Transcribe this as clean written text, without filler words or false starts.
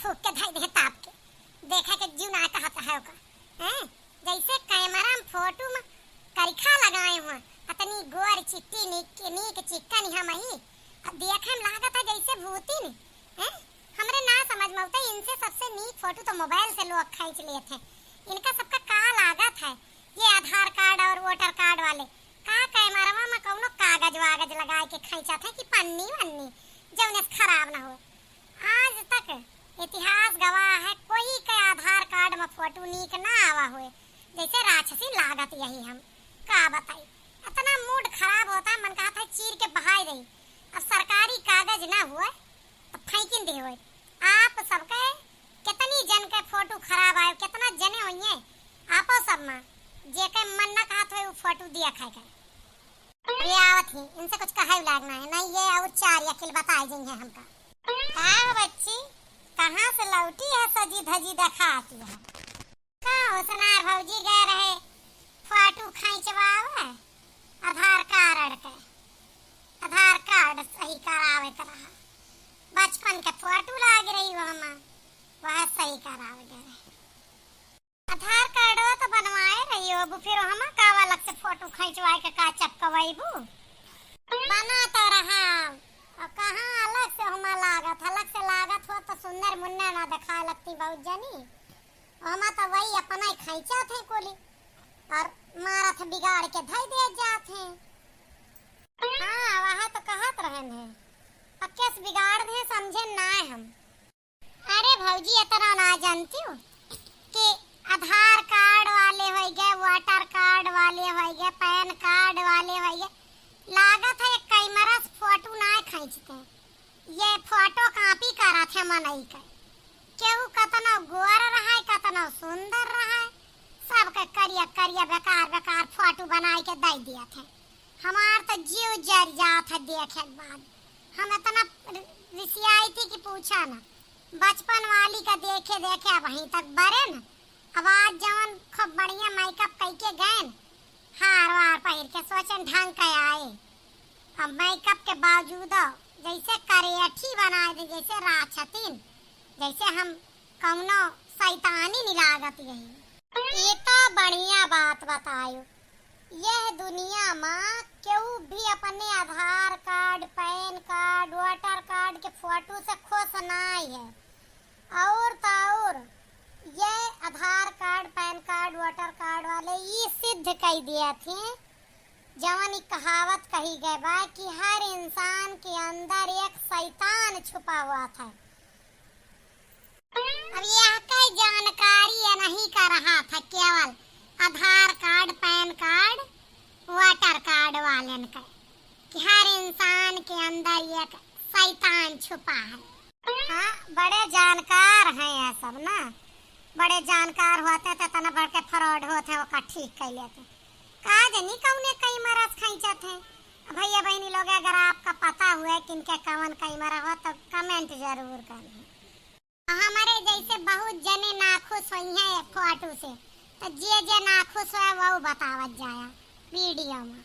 फूक के धई दे ताप के देखा के जीव ना कहता है ओका हैं जैसे कैमरा में फोटो में करिखा लगाए हुआ अतनी गोर चिट्टी नीक चिकन हम ही अब देखे में लागत है जैसे भूती ने हैं हमरे ना समझ में आता इनसे सबसे नीक फोटो तो मोबाइल से लोग खींच लेते हैं इनका सबका का लागत है ये आधार कार्ड और वोटर कार्ड वाले का कैमरा में कौनो कागज वागज लगा के खींचत है कि पन्नी वन्नी जौने खराब ना हो आज तक इतिहास गवाह है कोई के आधार कार्ड में फोटो नीक ना आवा हुए जैसे राक्षसी लागत यही हम का बताई इतना मूड खराब होता मन कहता है चीर के बहाई रही अब सरकारी कागज ना हुए तो फेंकिन दे हुए आप सबके कितनी जन के फोटो खराब आए कितना जने होइए आपो सब में जे के मन ना कहत हो फोटो दिया खाए के ये आवत ही इनसे कुछ कहे लागना है नहीं ये और चार यकिल बताए देंगे हमका का बच्ची कहां से लौटी है सजी धजी दिखाती है का होसनार भौजी गए रहे फोटो खींचवावे आधार कार्ड सही करावे करा बचपन के फोटो लाग रही हो हम वह सही करावे गए आधार कार्ड तो बनवाए रही हो फिर हम का अलग से फोटो खींचवाए के का चपकवाईबू बना तो रहा और कहां अलग से हम लागत हो तो सुंदर मुन्ना ना दिखा लगती बहुत जनी हम तो वही अपना ही खींचा थे कोली और मारा थे बिगाड़ के धई दे जाते हां वह तो कहत रहन है पक्केस बिगाड़ दे समझे ना हम अरे भौजी इतना ना जानती हूं कि आधार कार्ड वाले हो गए वोटर कार्ड वाले हो गए पैन कार्ड वाले हो गए लागत है कैमरा से फोटो ना खींचते ये फोटो कॉपी करा थे मनई के केहू कतना गोर रहा है कतना सुंदर रहा है सबके करिया बेकार फोटो बनाई के दे दिया थे हमार तो जीव जर जात है देखे के बाद हम इतना रिसियाई थी कि पूछा ना बचपन वाली का देखे वहीं तक बरे न अब आज जवन खूब बढ़िया मेकअप करके गए हार वार पहन के सोचन ढंग के आए अब मेकअप के बावजूद जैसे करेठी बनाए दे जैसे राक्षसीन जैसे हम कौनो शैतानी निलागत यही ये तो बढ़िया बात बतायो यह दुनिया में केहू भी अपने Aadhaar card PAN card voter card के फोटो से खुश नहीं है और तो और ये Aadhaar card PAN card voter card वाले ये सिद्ध कर दिया थे जवन एक कहावत कही गई बा कि हर इंसान के अंदर एक शैतान छुपा हुआ था अब यह कई जानकारी नहीं कर रहा था केवल Aadhaar card PAN card voter card वाले का कि हर इंसान के अंदर एक शैतान छुपा है हाँ बड़े जानकार हैं ये सब ना बड़े जानकार होते थे तना बढ़ के फ्रॉड होते वो ठीक कर लेते कहा जनी कौने कई मरस खींचा थे भैया बहनी लोग अगर आपका पता हुआ कि इनके कौन कई मरा हो तो कमेंट जरूर करना हमारे जैसे बहुत जने नाखुश हुई हैं फोटो से तो जे नाखुश है वो बतावत जाया वीडियो में।